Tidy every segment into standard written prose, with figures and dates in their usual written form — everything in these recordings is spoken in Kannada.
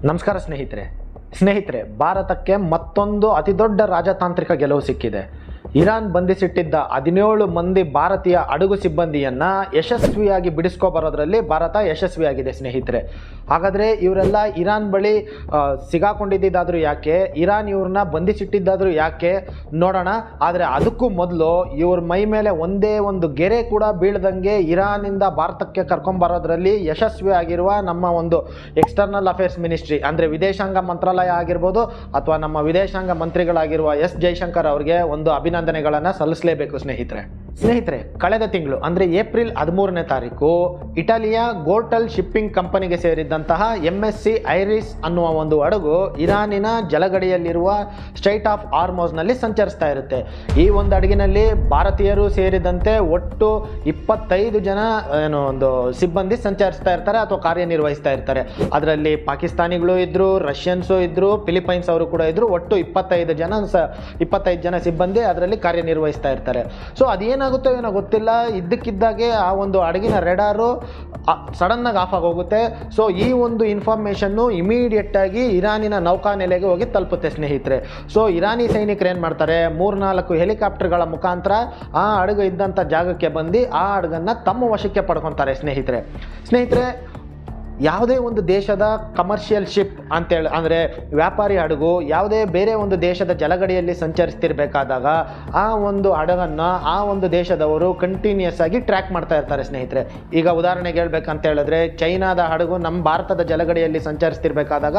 ನಮಸ್ಕಾರ ಸ್ನೇಹಿತರೆ ಭಾರತಕ್ಕೆ ಮತ್ತೊಂದು ಅತಿದೊಡ್ಡ ರಾಜತಾಂತ್ರಿಕ ಗೆಲುವು ಸಿಕ್ಕಿದೆ. ಇರಾನ್ ಬಂಧಿಸಿಟ್ಟಿದ್ದ 17 ಮಂದಿ ಭಾರತೀಯ ಹಡಗು ಸಿಬ್ಬಂದಿಯನ್ನ ಯಶಸ್ವಿಯಾಗಿ ಬಿಡಿಸ್ಕೊಬರೋದ್ರಲ್ಲಿ ಭಾರತ ಯಶಸ್ವಿಯಾಗಿದೆ ಸ್ನೇಹಿತರೆ. ಹಾಗಾದರೆ ಇವರೆಲ್ಲ ಇರಾನ್ ಬಳಿ ಸಿಗಾಕೊಂಡಿದ್ದಾದರೂ ಯಾಕೆ, ಇರಾನ್ ಇವ್ರನ್ನ ಬಂಧಿಸಿಟ್ಟಿದ್ದಾದರೂ ಯಾಕೆ ನೋಡೋಣ. ಆದರೆ ಅದಕ್ಕೂ ಮೊದಲು ಇವ್ರ ಮೈ ಮೇಲೆ ಒಂದೇ ಒಂದು ಗೆರೆ ಕೂಡ ಬೀಳ್ದಂಗೆ ಇರಾನಿಂದ ಭಾರತಕ್ಕೆ ಕರ್ಕೊಂಬರೋದ್ರಲ್ಲಿ ಯಶಸ್ವಿಯಾಗಿರುವ ನಮ್ಮ ಒಂದು ಎಕ್ಸ್ಟರ್ನಲ್ ಅಫೇರ್ಸ್ ಮಿನಿಸ್ಟ್ರಿ ಅಂದರೆ ವಿದೇಶಾಂಗ ಮಂತ್ರಾಲಯ ಆಗಿರ್ಬೋದು ಅಥವಾ ನಮ್ಮ ವಿದೇಶಾಂಗ ಮಂತ್ರಿಗಳಾಗಿರುವ ಎಸ್ ಜೈಶಂಕರ್ ಅವರಿಗೆ ಒಂದು ಅಭಿನಂದನೆಗಳನ್ನು ಸಲ್ಲಿಸಲೇಬೇಕು ಸ್ನೇಹಿತರೆ. ಕಳೆದ ತಿಂಗಳು ಅಂದರೆ ಏಪ್ರಿಲ್ 13ನೇ ತಾರೀಕು ಇಟಲಿಯ ಗೋರ್ಟಲ್ ಶಿಪ್ಪಿಂಗ್ ಕಂಪನಿಗೆ ಸೇರಿದ್ದಂತಹ MSC ಐರಿಸ್ ಅನ್ನುವ ಒಂದು ಹಡಗು ಇರಾನಿನ ಜಲಗಡಿಯಲ್ಲಿರುವ ಸ್ಟ್ರೈಟ್ ಆಫ್ ಹಾರ್ಮುಜ್ನಲ್ಲಿ ಸಂಚರಿಸ್ತಾ ಇರುತ್ತೆ. ಈ ಒಂದು ಹಡಗಿನಲ್ಲಿ ಭಾರತೀಯರು ಸೇರಿದಂತೆ ಒಟ್ಟು 25 ಜನ ಒಂದು ಸಿಬ್ಬಂದಿ ಸಂಚರಿಸ್ತಾ ಇರ್ತಾರೆ ಅಥವಾ ಕಾರ್ಯನಿರ್ವಹಿಸ್ತಾ ಇರ್ತಾರೆ. ಅದರಲ್ಲಿ ಪಾಕಿಸ್ತಾನಿಗಳು ಇದ್ರು, ರಷ್ಯನ್ಸು ಇದ್ರು, ಫಿಲಿಪೈನ್ಸ್ ಅವರು ಕೂಡ ಇದ್ರು. ಒಟ್ಟು 25 ಜನ ಸಿಬ್ಬಂದಿ ಅದರಲ್ಲಿ ಕಾರ್ಯನಿರ್ವಹಿಸ್ತಾ ಇರ್ತಾರೆ. ಸೊ ಅದೇನಾಗುತ್ತೋ ಏನೋ ಗೊತ್ತಿಲ್ಲ, ಇದ್ದಕ್ಕಿದ್ದಾಗೆ ಆ ಒಂದು ಹಡಗಿನ ರೆಡಾರು ಸಡನ್ನಾಗಿ ಆಫ್ ಆಗೋಗುತ್ತೆ. ಸೊ ಈ ಒಂದು ಇನ್ಫಾರ್ಮೇಷನ್ನು ಇಮಿಡಿಯೇಟ್ ಆಗಿ ಇರಾನಿನ ನೌಕಾನೆಲೆಗೆ ಹೋಗಿ ತಲುಪುತ್ತೆ ಸ್ನೇಹಿತರೆ. ಸೊ ಇರಾನಿ ಸೈನಿಕರು ಏನು ಮಾಡ್ತಾರೆ, 3-4 ಹೆಲಿಕಾಪ್ಟರ್ಗಳ ಮುಖಾಂತರ ಆ ಹಡಗು ಇದ್ದಂಥ ಜಾಗಕ್ಕೆ ಬಂದು ಆ ಹಡಗನ್ನು ತಮ್ಮ ವಶಕ್ಕೆ ಪಡ್ಕೊತಾರೆ ಸ್ನೇಹಿತರೆ. ಯಾವುದೇ ಒಂದು ದೇಶದ ಕಮರ್ಷಿಯಲ್ ಶಿಪ್ ಅಂತೇಳಿ ಅಂದರೆ ವ್ಯಾಪಾರಿ ಹಡಗು ಯಾವುದೇ ಬೇರೆ ಒಂದು ದೇಶದ ಜಲಗಡಿಯಲ್ಲಿ ಸಂಚರಿಸ್ತಿರ್ಬೇಕಾದಾಗ ಆ ಒಂದು ಹಡಗನ್ನು ಆ ಒಂದು ದೇಶದವರು ಕಂಟಿನ್ಯೂಸ್ ಆಗಿ ಟ್ರ್ಯಾಕ್ ಮಾಡ್ತಾ ಇರ್ತಾರೆ ಸ್ನೇಹಿತರೆ. ಈಗ ಉದಾಹರಣೆಗೆ ಹೇಳ್ಬೇಕಂತ ಹೇಳಿದ್ರೆ ಚೈನಾದ ಹಡಗು ನಮ್ಮ ಭಾರತದ ಜಲಗಡಿಯಲ್ಲಿ ಸಂಚರಿಸ್ತಿರ್ಬೇಕಾದಾಗ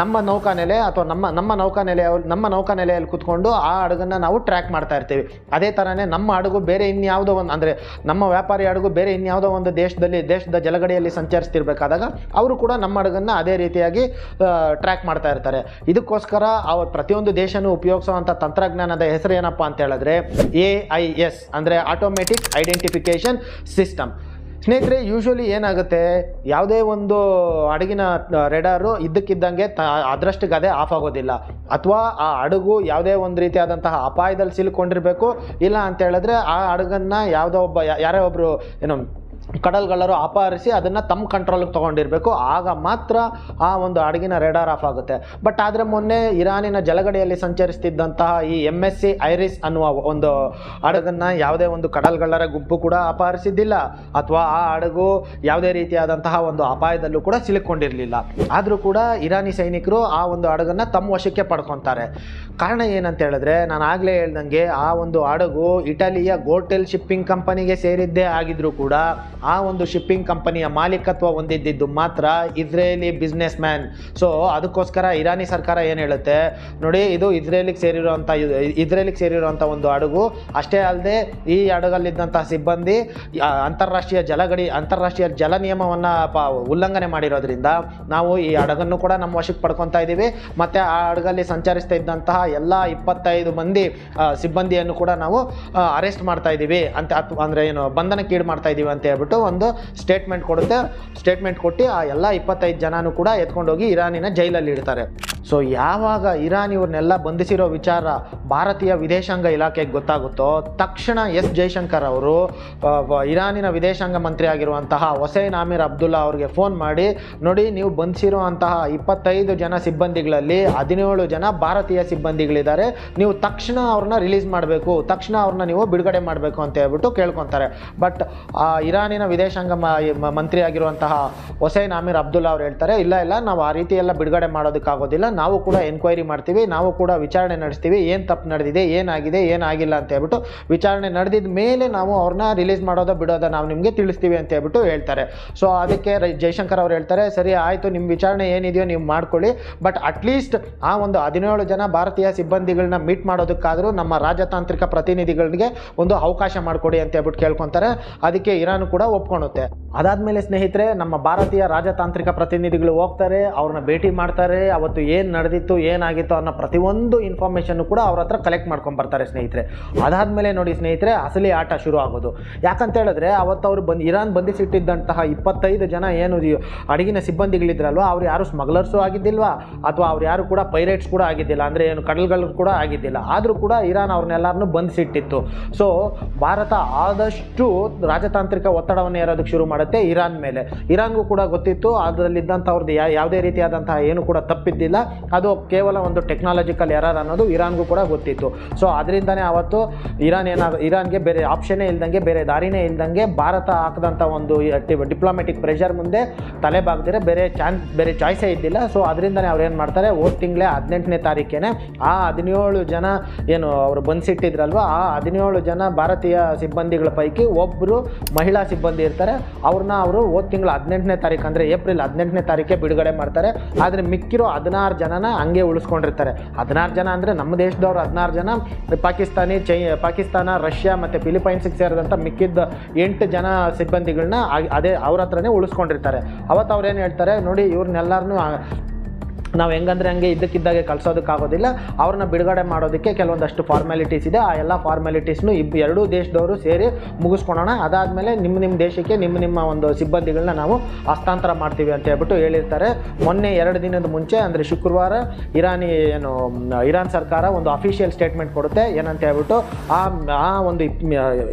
ನಮ್ಮ ನೌಕಾನೆಲೆ ಅಥವಾ ನಮ್ಮ ನೌಕಾನೆಲೆಯಲ್ಲಿ ಕೂತ್ಕೊಂಡು ಆ ಹಡಗನ್ನು ನಾವು ಟ್ರ್ಯಾಕ್ ಮಾಡ್ತಾ ಇರ್ತೀವಿ. ಅದೇ ಥರನೇ ನಮ್ಮ ಹಡಗು ಬೇರೆ ಇನ್ಯಾವುದೋ ಒಂದು ಅಂದರೆ ನಮ್ಮ ವ್ಯಾಪಾರಿ ಹಡಗು ಬೇರೆ ಇನ್ಯಾವುದೋ ಒಂದು ದೇಶದ ಜಲಗಡಿಯಲ್ಲಿ ಸಂಚರಿಸ್ತಿರ್ಬೇಕಾದಾಗ ಅವರು ಕೂಡ ನಮ್ಮ ಹಡಗನ್ನು ಅದೇ ರೀತಿಯಾಗಿ ಟ್ರ್ಯಾಕ್ ಮಾಡ್ತಾ ಇರ್ತಾರೆ. ಇದಕ್ಕೋಸ್ಕರ ಪ್ರತಿಯೊಂದು ದೇಶನೂ ಉಪಯೋಗಿಸುವಂಥ ತಂತ್ರಜ್ಞಾನದ ಹೆಸರು ಏನಪ್ಪ ಅಂತ ಹೇಳಿದ್ರೆ AIS ಅಂದರೆ ಆಟೋಮೆಟಿಕ್ ಐಡೆಂಟಿಫಿಕೇಶನ್ ಸಿಸ್ಟಮ್. ಸ್ನೇಹಿತರೆ, ಯೂಶ್ವಲಿ ಏನಾಗುತ್ತೆ, ಯಾವುದೇ ಒಂದು ಹಡಗಿನ ರೆಡಾರು ಇದ್ದಕ್ಕಿದ್ದಂಗೆ ಅದರಷ್ಟಿಗೆ ಅದೇ ಆಫ್ ಆಗೋದಿಲ್ಲ. ಅಥವಾ ಆ ಹಡಗು ಯಾವುದೇ ಒಂದು ರೀತಿಯಾದಂತಹ ಅಪಾಯದಲ್ಲಿ ಸಿಲುಕೊಂಡಿರಬೇಕು, ಇಲ್ಲ ಅಂತ ಹೇಳಿದ್ರೆ ಆ ಹಡಗನ್ನು ಯಾರೋ ಒಬ್ಬರು ಕಡಲ್ಗಳ್ಳರು ಅಪಹರಿಸಿ ಅದನ್ನು ತಮ್ಮ ಕಂಟ್ರೋಲಿಗೆ ತೊಗೊಂಡಿರಬೇಕು. ಆಗ ಮಾತ್ರ ಆ ಒಂದು ಹಡಗಿನ ರೆಡಾರ್ ಆಫ್ ಆಗುತ್ತೆ. ಬಟ್ ಆದರೆ ಮೊನ್ನೆ ಇರಾನಿನ ಜಲಗಡಿಯಲ್ಲಿ ಸಂಚರಿಸ್ತಿದ್ದಂತಹ ಈ MSC ಐರಿಸ್ ಅನ್ನುವ ಒಂದು ಹಡಗನ್ನು ಯಾವುದೇ ಒಂದು ಕಡಲ್ಗಳ್ಳರ ಗುಂಪು ಕೂಡ ಅಪಹರಿಸಿದ್ದಿಲ್ಲ ಅಥವಾ ಆ ಹಡಗು ಯಾವುದೇ ರೀತಿಯಾದಂತಹ ಒಂದು ಅಪಾಯದಲ್ಲೂ ಕೂಡ ಸಿಲುಕೊಂಡಿರಲಿಲ್ಲ. ಆದರೂ ಕೂಡ ಇರಾನಿ ಸೈನಿಕರು ಆ ಒಂದು ಹಡಗನ್ನು ತಮ್ಮ ವಶಕ್ಕೆ ಪಡ್ಕೊತಾರೆ. ಕಾರಣ ಏನಂತ ಹೇಳಿದ್ರೆ, ನಾನು ಆಗಲೇ ಹೇಳ್ದಂಗೆ ಆ ಒಂದು ಹಡಗು ಇಟಲಿಯ ಗೋರ್ಟೆಲ್ ಶಿಪ್ಪಿಂಗ್ ಕಂಪನಿಗೆ ಸೇರಿದ್ದೇ ಆಗಿದ್ರೂ ಕೂಡ ಆ ಒಂದು ಶಿಪ್ಪಿಂಗ್ ಕಂಪನಿಯ ಮಾಲೀಕತ್ವ ಹೊಂದಿದ್ದು ಮಾತ್ರ ಇಸ್ರೇಲಿ ಬಿಸ್ನೆಸ್ ಮ್ಯಾನ್. ಸೊ ಅದಕ್ಕೋಸ್ಕರ ಇರಾನಿ ಸರ್ಕಾರ ಏನು ಹೇಳುತ್ತೆ ನೋಡಿ, ಇದು ಇಸ್ರೇಲಿಗೆ ಸೇರಿರುವಂಥ ಒಂದು ಹಡಗು. ಅಷ್ಟೇ ಅಲ್ಲದೆ ಈ ಹಡಗಲ್ಲಿದ್ದಂಥ ಸಿಬ್ಬಂದಿ ಅಂತಾರಾಷ್ಟ್ರೀಯ ಜಲ ನಿಯಮವನ್ನು ಉಲ್ಲಂಘನೆ ಮಾಡಿರೋದ್ರಿಂದ ನಾವು ಈ ಹಡಗನ್ನು ಕೂಡ ನಮ್ಮ ವಶಕ್ಕೆ ಪಡ್ಕೊತಾ ಇದ್ದೀವಿ. ಮತ್ತು ಆ ಹಡಗಲ್ಲಿ ಸಂಚರಿಸ್ತಾ ಇದ್ದಂತಹ ಎಲ್ಲ 25 ಮಂದಿ ಸಿಬ್ಬಂದಿಯನ್ನು ಕೂಡ ನಾವು ಅರೆಸ್ಟ್ ಮಾಡ್ತಾ ಇದ್ದೀವಿ ಅಂತ, ಅಂದರೆ ಏನು ಬಂಧನಕ್ಕೀಡು ಮಾಡ್ತಾ ಇದ್ದೀವಿ ಅಂತ ಹೇಳ್ಬಿಟ್ಟು ಒಂದು ಸ್ಟೇಟ್ಮೆಂಟ್ ಕೊಟ್ಟು ಆ ಎಲ್ಲ 25 ಜನನೂ ಕೂಡ ಎತ್ಕೊಂಡೋಗಿ ಇರಾನಿನ ಜೈಲಲ್ಲಿ ಇಡ್ತಾರೆ. ಸೊ ಯಾವಾಗ ಇರಾನ್ ಇವ್ರನ್ನೆಲ್ಲ ಬಂಧಿಸಿರೋ ವಿಚಾರ ಭಾರತೀಯ ವಿದೇಶಾಂಗ ಇಲಾಖೆಗೆ ಗೊತ್ತಾಗುತ್ತೋ ತಕ್ಷಣ ಎಸ್ ಜೈಶಂಕರ್ ಅವರು ಇರಾನಿನ ವಿದೇಶಾಂಗ ಮಂತ್ರಿ ಆಗಿರುವಂತಹ ಹುಸೈನ್ ಅಮೀರ್ ಅಬ್ದುಲ್ಲಾ ಅವರಿಗೆ ಫೋನ್ ಮಾಡಿ, ನೋಡಿ ನೀವು ಬಂಧಿಸಿರುವಂತಹ 25 ಜನ ಸಿಬ್ಬಂದಿಗಳಲ್ಲಿ 17 ಜನ ಭಾರತೀಯ ಸಿಬ್ಬಂದಿಗಳಿದ್ದಾರೆ, ನೀವು ತಕ್ಷಣ ಅವ್ರನ್ನ ರಿಲೀಸ್ ಮಾಡಬೇಕು, ತಕ್ಷಣ ಅವ್ರನ್ನ ನೀವು ಬಿಡುಗಡೆ ಮಾಡಬೇಕು ಅಂತ ಹೇಳ್ಬಿಟ್ಟು ಕೇಳ್ಕೊತಾರೆ. ಬಟ್ ಇರಾನಿನ ವಿದೇಶಾಂಗ ಮಂತ್ರಿ ಆಗಿರುವಂತಹ ಹುಸೈನ್ ಅಮೀರ್ ಅಬ್ದುಲ್ಲಾ ಅವರು ಹೇಳ್ತಾರೆ, ಇಲ್ಲ ನಾವು ಆ ರೀತಿ ಎಲ್ಲ ಬಿಡುಗಡೆ ಮಾಡೋದಕ್ಕಾಗೋದಿಲ್ಲ, ನಾವು ಕೂಡ ಎನ್ಕ್ವೈರಿ ಮಾಡ್ತೀವಿ, ನಾವು ಕೂಡ ವಿಚಾರಣೆ ನಡೆಸ್ತೀವಿ, ಏನು ತಪ್ಪು ನಡೆದಿದೆ, ಏನಾಗಿದೆ, ಏನಾಗಿಲ್ಲ ಅಂತ ಹೇಳ್ಬಿಟ್ಟು ವಿಚಾರಣೆ ನಡೆದಿದ ಮೇಲೆ ನಾವು ಅವ್ರನ್ನ ರಿಲೀಸ್ ಮಾಡೋದ ಬಿಡೋದ ನಾವು ನಿಮಗೆ ತಿಳಿಸ್ತೀವಿ ಅಂತ ಹೇಳ್ಬಿಟ್ಟು ಹೇಳ್ತಾರೆ. ಸೊ ಅದಕ್ಕೆ ಜೈಶಂಕರ್ ಅವರು ಹೇಳ್ತಾರೆ, ಸರಿ ಆಯಿತು, ನಿಮ್ಮ ವಿಚಾರಣೆ ಏನಿದೆಯೋ ನೀವು ಮಾಡ್ಕೊಳ್ಳಿ, ಬಟ್ ಅಟ್ಲೀಸ್ಟ್ ಆ ಒಂದು 17 ಜನ ಭಾರತೀಯ ಸಿಬ್ಬಂದಿಗಳನ್ನ ಮೀಟ್ ಮಾಡೋದಕ್ಕಾದರೂ ನಮ್ಮ ರಾಜತಾಂತ್ರಿಕ ಪ್ರತಿನಿಧಿಗಳಿಗೆ ಒಂದು ಅವಕಾಶ ಮಾಡಿಕೊಡಿ ಅಂತ ಹೇಳ್ಬಿಟ್ಟು ಕೇಳ್ಕೊತಾರೆ. ಅದಕ್ಕೆ ಇರಾನ್ ಕೂಡ ಒಪ್ಕೊಳುತ್ತೆ. ಅದಾದಮೇಲೆ ಸ್ನೇಹಿತರೆ, ನಮ್ಮ ಭಾರತೀಯ ರಾಜತಾಂತ್ರಿಕ ಪ್ರತಿನಿಧಿಗಳು ಹೋಗ್ತಾರೆ, ಅವ್ರನ್ನ ಭೇಟಿ ಮಾಡ್ತಾರೆ. ಅವತ್ತು ಏನು ನಡೆದಿತ್ತು ಏನಾಗಿತ್ತು ಅನ್ನೋ ಪ್ರತಿಯೊಂದು ಇನ್ಫಾರ್ಮೇಷನ್ನು ಕೂಡ ಅವ್ರ ಹತ್ರ ಕಲೆಕ್ಟ್ ಮಾಡ್ಕೊಂಡು ಬರ್ತಾರೆ ಸ್ನೇಹಿತರೆ. ಅದಾದಮೇಲೆ ನೋಡಿ ಸ್ನೇಹಿತರೆ, ಅಸಲಿ ಆಟ ಶುರು ಆಗೋದು. ಯಾಕಂತ ಹೇಳಿದ್ರೆ ಅವತ್ತು ಅವರು ಇರಾನ್ ಬಂಧಿಸಿಟ್ಟಿದ್ದಂತಹ 25 ಜನ ಏನು ಅಡಗಿನ ಸಿಬ್ಬಂದಿಗಳಿದ್ರಲ್ವ, ಅವ್ರು ಯಾರು ಸ್ಮಗ್ಲರ್ಸು ಆಗಿದ್ದಿಲ್ವಾ ಅಥವಾ ಅವ್ರು ಯಾರು ಕೂಡ ಪೈರೇಟ್ಸ್ ಕೂಡ ಆಗಿದ್ದಿಲ್ಲ, ಅಂದರೆ ಏನು ಕಡಲ್ಗಳು ಕೂಡ ಆಗಿದ್ದಿಲ್ಲ. ಆದರೂ ಕೂಡ ಇರಾನ್ ಅವ್ರನ್ನೆಲ್ಲರನ್ನೂ ಬಂಧಿಸಿಟ್ಟಿತ್ತು. ಸೊ ಭಾರತ ಆದಷ್ಟು ರಾಜತಾಂತ್ರಿಕ ಒತ್ತಡವನ್ನು ಏರೋದಕ್ಕೆ ಶುರು ಮಾಡುತ್ತೆ ಇರಾನ್ ಮೇಲೆ. ಇರಾನ್ಗೂ ಕೂಡ ಗೊತ್ತಿತ್ತು ಅದರಲ್ಲಿದ್ದಂಥವ್ರದ್ದು ಯಾವುದೇ ರೀತಿಯಾದಂತಹ ಏನು ಕೂಡ ತಪ್ಪಿದ್ದಿಲ್ಲ, ಅದು ಕೇವಲ ಒಂದು ಟೆಕ್ನಾಲಜಿಕಲ್ ಎರರ್ ಅನ್ನೋದು ಇರಾನ್ಗೂ ಕೂಡ ಗೊತ್ತಿತ್ತು. ಸೊ ಅದರಿಂದನೇ ಅವತ್ತು ಇರಾನ್ಗೆ ಬೇರೆ ಆಪ್ಷನ್ನೇ ಇಲ್ದಂಗೆ, ಬೇರೆ ದಾರಿನೇ ಇಲ್ದಂಗೆ ಭಾರತ ಹಾಕಿದಂಥ ಒಂದು ಡಿಪ್ಲೊಮ್ಯಾಟಿಕ್ ಪ್ರೆಷರ್ ಮುಂದೆ ತಲೆ ಬಾಗ್ದಿರೆ ಬೇರೆ ಚಾಯ್ಸೇ ಇದ್ದಿಲ್ಲ. ಸೊ ಅದರಿಂದನೇ ಅವ್ರು ಏನು ಮಾಡ್ತಾರೆ, ಹೋದ ತಿಂಗಳೇ 18ನೇ ತಾರೀಕೇನೆ ಆ 17 ಜನ ಏನು ಅವರು ಬಂಧಿಸಿಟ್ಟಿದ್ರಲ್ವ, ಆ 17 ಜನ ಭಾರತೀಯ ಸಿಬ್ಬಂದಿಗಳ ಪೈಕಿ ಒಬ್ಬರು ಮಹಿಳಾ ಸಿಬ್ಬಂದಿ ಇರ್ತಾರೆ. ಅವ್ರನ್ನ ಅವರು ಹೋದ ತಿಂಗಳು 18ನೇ ತಾರೀಕು ಅಂದರೆ ಏಪ್ರಿಲ್ 18ನೇ ತಾರೀಕೆ ಬಿಡುಗಡೆ ಮಾಡ್ತಾರೆ. ಆದರೆ ಮಿಕ್ಕಿರೋ 16 ಜನನ ಹಂಗೆ ಉಳಿಸ್ಕೊಂಡಿರ್ತಾರೆ. 16 ಜನ ಅಂದರೆ ನಮ್ಮ ದೇಶದವ್ರು 16 ಜನ, ಪಾಕಿಸ್ತಾನ, ರಷ್ಯಾ ಮತ್ತು ಫಿಲಿಪೈನ್ಸ್ಗೆ ಸೇರಿದಂಥ ಮಿಕ್ಕಿದ್ದ 8 ಜನ ಸಿಬ್ಬಂದಿಗಳನ್ನ ಅದೇ ಅವ್ರ ಹತ್ರನೇ ಉಳಿಸ್ಕೊಂಡಿರ್ತಾರೆ. ಅವತ್ತು ಅವ್ರೇನು ಹೇಳ್ತಾರೆ, ನೋಡಿ ಇವ್ರನ್ನೆಲ್ಲರನ್ನೂ ನಾವು ಹೆಂಗಂದ್ರೆ ಹಂಗೆ ಇದ್ದಕ್ಕಿದ್ದಾಗೆ ಕಳ್ಸೋದಕ್ಕಾಗೋದಿಲ್ಲ, ಅವ್ರನ್ನ ಬಿಡುಗಡೆ ಮಾಡೋದಕ್ಕೆ ಕೆಲವೊಂದಷ್ಟು ಫಾರ್ಮ್ಯಾಲಿಟೀಸ್ ಇದೆ. ಆ ಎಲ್ಲ ಫಾರ್ಮ್ಯಾಲಿಟೀಸ್ನು ಎರಡೂ ದೇಶದವರು ಸೇರಿ ಮುಗಿಸ್ಕೊಳೋಣ. ಅದಾದಮೇಲೆ ನಿಮ್ಮ ದೇಶಕ್ಕೆ ನಿಮ್ಮ ಒಂದು ಸಿಬ್ಬಂದಿಗಳನ್ನ ನಾವು ಹಸ್ತಾಂತರ ಮಾಡ್ತೀವಿ ಅಂತ ಹೇಳ್ಬಿಟ್ಟು ಹೇಳಿರ್ತಾರೆ. ಮೊನ್ನೆ 2 ದಿನದ ಮುಂಚೆ ಅಂದರೆ ಶುಕ್ರವಾರ ಇರಾನ್ ಸರ್ಕಾರ ಒಂದು ಅಫಿಷಿಯಲ್ ಸ್ಟೇಟ್ಮೆಂಟ್ ಕೊಡುತ್ತೆ. ಏನಂತ ಹೇಳ್ಬಿಟ್ಟು ಆ ಒಂದು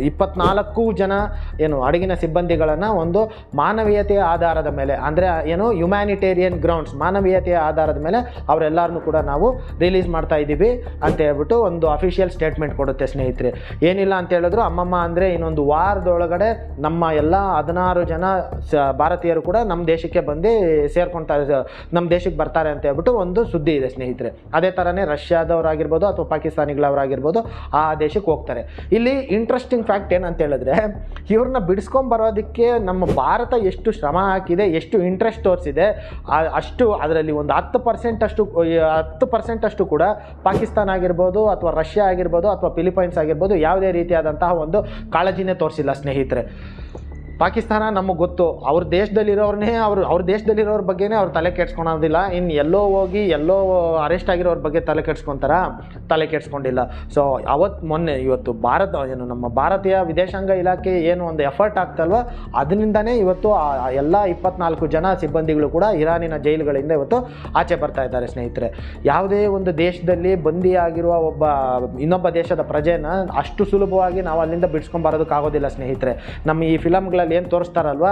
24 ಜನ ಏನು ಅಡಗಿನ ಸಿಬ್ಬಂದಿಗಳನ್ನು ಒಂದು ಮಾನವೀಯತೆಯ ಆಧಾರದ ಮೇಲೆ, ಅಂದರೆ ಏನು ಹ್ಯುಮ್ಯಾನಿಟೇರಿಯನ್ ಗ್ರೌಂಡ್ಸ್, ಮಾನವೀಯತೆಯ ಆಧಾರದ ಮೇಲೆ ಅವರೆಲ್ಲರನ್ನೂ ಕೂಡ ನಾವು ರಿಲೀಸ್ ಮಾಡ್ತಾ ಇದ್ದೀವಿ ಅಂತ ಹೇಳ್ಬಿಟ್ಟು ಒಂದು ಅಫಿಷಿಯಲ್ ಸ್ಟೇಟ್ಮೆಂಟ್ ಕೊಡುತ್ತೆ ಸ್ನೇಹಿತರೆ. ಏನಿಲ್ಲ ಅಂತ ಹೇಳಿದ್ರು ಅಮ್ಮಮ್ಮ ಅಂದರೆ ಇನ್ನೊಂದು ವಾರದೊಳಗಡೆ ನಮ್ಮ ಎಲ್ಲ 16 ಜನ ಭಾರತೀಯರು ಕೂಡ ನಮ್ಮ ದೇಶಕ್ಕೆ ಬಂದು ನಮ್ಮ ದೇಶಕ್ಕೆ ಬರ್ತಾರೆ ಅಂತ ಹೇಳ್ಬಿಟ್ಟು ಒಂದು ಸುದ್ದಿ ಇದೆ ಸ್ನೇಹಿತರೆ. ಅದೇ ಥರನೇ ರಷ್ಯಾದವರಾಗಿರ್ಬೋದು ಅಥವಾ ಪಾಕಿಸ್ತಾನಿಗಳವರಾಗಿರ್ಬೋದು ಆ ದೇಶಕ್ಕೆ ಹೋಗ್ತಾರೆ. ಇಲ್ಲಿ ಇಂಟ್ರೆಸ್ಟಿಂಗ್ ಫ್ಯಾಕ್ಟ್ ಏನಂತ ಹೇಳಿದ್ರೆ, ಇವ್ರನ್ನ ಬಿಡಿಸ್ಕೊಂಬರೋದಕ್ಕೆ ನಮ್ಮ ಭಾರತ ಎಷ್ಟು ಶ್ರಮ ಹಾಕಿದೆ, ಎಷ್ಟು ಇಂಟ್ರೆಸ್ಟ್ ತೋರಿಸಿದೆ, ಅಷ್ಟು ಅದರಲ್ಲಿ ಒಂದು 10% ಅಷ್ಟು ಕೂಡ ಪಾಕಿಸ್ತಾನ ಆಗಿರ್ಬೋದು ಅಥವಾ ರಷ್ಯಾ ಆಗಿರ್ಬೋದು ಅಥವಾ ಫಿಲಿಪೈನ್ಸ್ ಆಗಿರ್ಬೋದು ಯಾವುದೇ ರೀತಿಯಾದಂತಹ ಒಂದು ಕಾಳಜಿನೇ ತೋರಿಸಿಲ್ಲ ಸ್ನೇಹಿತರೆ. ಪಾಕಿಸ್ತಾನ ನಮಗೆ ಗೊತ್ತು, ಅವ್ರ ದೇಶದಲ್ಲಿರೋರ ಬಗ್ಗೆನೇ ಅವ್ರು ತಲೆ ಕೆಡ್ಸ್ಕೊಳೋದಿಲ್ಲ. ಇನ್ನು ಎಲ್ಲೋ ಹೋಗಿ ಎಲ್ಲೋ ಅರೆಸ್ಟ್ ಆಗಿರೋರ ಬಗ್ಗೆ ತಲೆ ಕೆಡ್ಸ್ಕೊಂಡಿಲ್ಲ. ಸೊ ಇವತ್ತು ನಮ್ಮ ಭಾರತೀಯ ವಿದೇಶಾಂಗ ಇಲಾಖೆ ಏನು ಒಂದು ಎಫರ್ಟ್ ಆಗ್ತಲ್ವ, ಅದರಿಂದನೇ ಇವತ್ತು ಎಲ್ಲ 24 ಜನ ಸಿಬ್ಬಂದಿಗಳು ಕೂಡ ಇರಾನಿನ ಜೈಲುಗಳಿಂದ ಇವತ್ತು ಆಚೆ ಬರ್ತಾ ಇದ್ದಾರೆ ಸ್ನೇಹಿತರೆ. ಯಾವುದೇ ಒಂದು ದೇಶದಲ್ಲಿ ಬಂದಿಯಾಗಿರುವ ಇನ್ನೊಬ್ಬ ದೇಶದ ಪ್ರಜೆನ ಅಷ್ಟು ಸುಲಭವಾಗಿ ನಾವು ಅಲ್ಲಿಂದ ಬಿಡಿಸ್ಕೊಂಬರೋದಕ್ಕಾಗೋದಿಲ್ಲ ಸ್ನೇಹಿತರೆ. ನಮ್ಮ ಈ ಫಿಲಮ್ಗಳಲ್ಲಿ ಏನು ತೋರಿಸ್ತಾರಲ್ವ,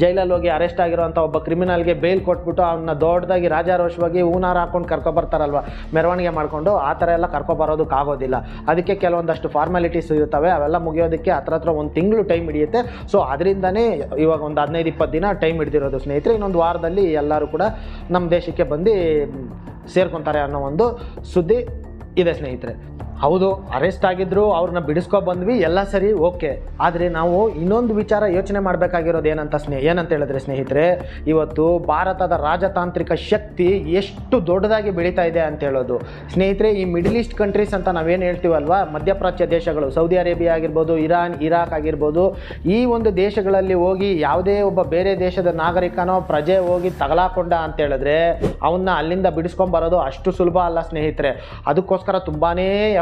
ಜೈಲಲ್ಲಿ ಹೋಗಿ ಅರೆಸ್ಟ್ ಆಗಿರೋಂಥ ಒಬ್ಬ ಕ್ರಿಮಿನಲ್ಗೆ ಬೇಲ್ ಕೊಟ್ಬಿಟ್ಟು ಅವನ್ನ ದೊಡ್ಡದಾಗಿ ರಾಜಾರೋಷವಾಗಿ ಹೂನಾರ ಹಾಕೊಂಡು ಕರ್ಕೊಬರ್ತಾರಲ್ವ, ಮೆರವಣಿಗೆ ಮಾಡಿಕೊಂಡು, ಆ ಥರ ಎಲ್ಲ ಕರ್ಕೊಬರೋದಕ್ಕಾಗೋದಿಲ್ಲ. ಅದಕ್ಕೆ ಕೆಲವೊಂದಷ್ಟು ಫಾರ್ಮ್ಯಾಲಿಟೀಸ್ ಇರ್ತವೆ, ಅವೆಲ್ಲ ಮುಗಿಯೋದಕ್ಕೆ ಹತ್ರ 1 ತಿಂಗಳು ಟೈಮ್ ಹಿಡಿಯುತ್ತೆ. ಸೊ ಅದರಿಂದನೇ ಇವಾಗ ಒಂದು 15-20 ದಿನ ಟೈಮ್ ಹಿಡಿದಿರೋದು ಸ್ನೇಹಿತರೆ. ಇನ್ನೊಂದು ವಾರದಲ್ಲಿ ಎಲ್ಲರೂ ಕೂಡ ನಮ್ಮ ದೇಶಕ್ಕೆ ಬಂದು ಸೇರ್ಕೊತಾರೆ ಅನ್ನೋ ಒಂದು ಸುದ್ದಿ ಇದೆ ಸ್ನೇಹಿತರೆ. ಹೌದು, ಅರೆಸ್ಟ್ ಆಗಿದ್ರು, ಅವ್ರನ್ನ ಬಿಡಿಸ್ಕೊಬಂದ್ವಿ, ಎಲ್ಲ ಸರಿ, ಓಕೆ. ಆದರೆ ನಾವು ಇನ್ನೊಂದು ವಿಚಾರ ಯೋಚನೆ ಮಾಡಬೇಕಾಗಿರೋದು ಏನಂತ ಹೇಳಿದ್ರೆ ಸ್ನೇಹಿತರೆ, ಇವತ್ತು ಭಾರತದ ರಾಜತಾಂತ್ರಿಕ ಶಕ್ತಿ ಎಷ್ಟು ದೊಡ್ಡದಾಗಿ ಬೆಳೀತಾ ಇದೆ ಅಂತ ಹೇಳೋದು ಸ್ನೇಹಿತರೆ. ಈ ಮಿಡಲ್ ಈಸ್ಟ್ ಕಂಟ್ರೀಸ್ ಅಂತ ನಾವೇನು ಹೇಳ್ತೀವಲ್ವ, ಮಧ್ಯಪ್ರಾಚ್ಯ ದೇಶಗಳು, ಸೌದಿ ಅರೇಬಿಯಾ ಆಗಿರ್ಬೋದು, ಇರಾನ್, ಇರಾಕ್ ಆಗಿರ್ಬೋದು, ಈ ಒಂದು ದೇಶಗಳಲ್ಲಿ ಹೋಗಿ ಯಾವುದೇ ಒಬ್ಬ ಬೇರೆ ದೇಶದ ನಾಗರಿಕನೋ ಪ್ರಜೆ ಹೋಗಿ ತಗಲಾಕೊಂಡ ಅಂತ ಹೇಳಿದ್ರೆ ಅವನ್ನ ಅಲ್ಲಿಂದ ಬಿಡಿಸ್ಕೊಂಬರೋದು ಅಷ್ಟು ಸುಲಭ ಅಲ್ಲ ಸ್ನೇಹಿತರೆ. ಅದಕ್ಕೋಸ್ಕರ ತುಂಬಾ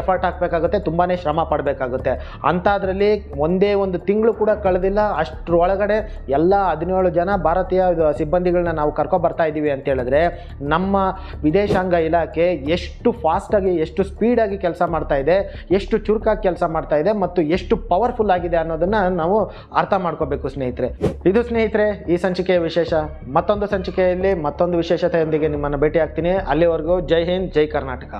ಎಫರ್ಟ್ ಹಾಕಬೇಕಾಗುತ್ತೆ, ತುಂಬಾ ಶ್ರಮ ಪಡಬೇಕಾಗುತ್ತೆ. ಅಂಥದ್ರಲ್ಲಿ ಒಂದೇ ಒಂದು ತಿಂಗಳು ಕೂಡ ಕಳೆದಿಲ್ಲ, ಅಷ್ಟರೊಳಗಡೆ ಎಲ್ಲ 17 ಜನ ಭಾರತೀಯ ಸಿಬ್ಬಂದಿಗಳನ್ನ ನಾವು ಕರ್ಕೊಬರ್ತಾ ಇದ್ದೀವಿ ಅಂತ ಹೇಳಿದ್ರೆ ನಮ್ಮ ವಿದೇಶಾಂಗ ಇಲಾಖೆ ಎಷ್ಟು ಫಾಸ್ಟಾಗಿ, ಎಷ್ಟು ಸ್ಪೀಡಾಗಿ ಕೆಲಸ ಮಾಡ್ತಾ ಇದೆ, ಎಷ್ಟು ಚುರುಕಾಗಿ ಕೆಲಸ ಮಾಡ್ತಾ ಇದೆ ಮತ್ತು ಎಷ್ಟು ಪವರ್ಫುಲ್ ಆಗಿದೆ ಅನ್ನೋದನ್ನು ನಾವು ಅರ್ಥ ಮಾಡ್ಕೋಬೇಕು ಸ್ನೇಹಿತರೆ. ಇದು ಸ್ನೇಹಿತರೆ ಈ ಸಂಚಿಕೆಯ ವಿಶೇಷ. ಮತ್ತೊಂದು ಸಂಚಿಕೆಯಲ್ಲಿ ಮತ್ತೊಂದು ವಿಶೇಷತೆಯೊಂದಿಗೆ ನಿಮ್ಮನ್ನು ಭೇಟಿ ಆಗ್ತೀನಿ. ಅಲ್ಲಿವರೆಗೂ ಜೈ ಹಿಂದ್, ಜೈ ಕರ್ನಾಟಕ.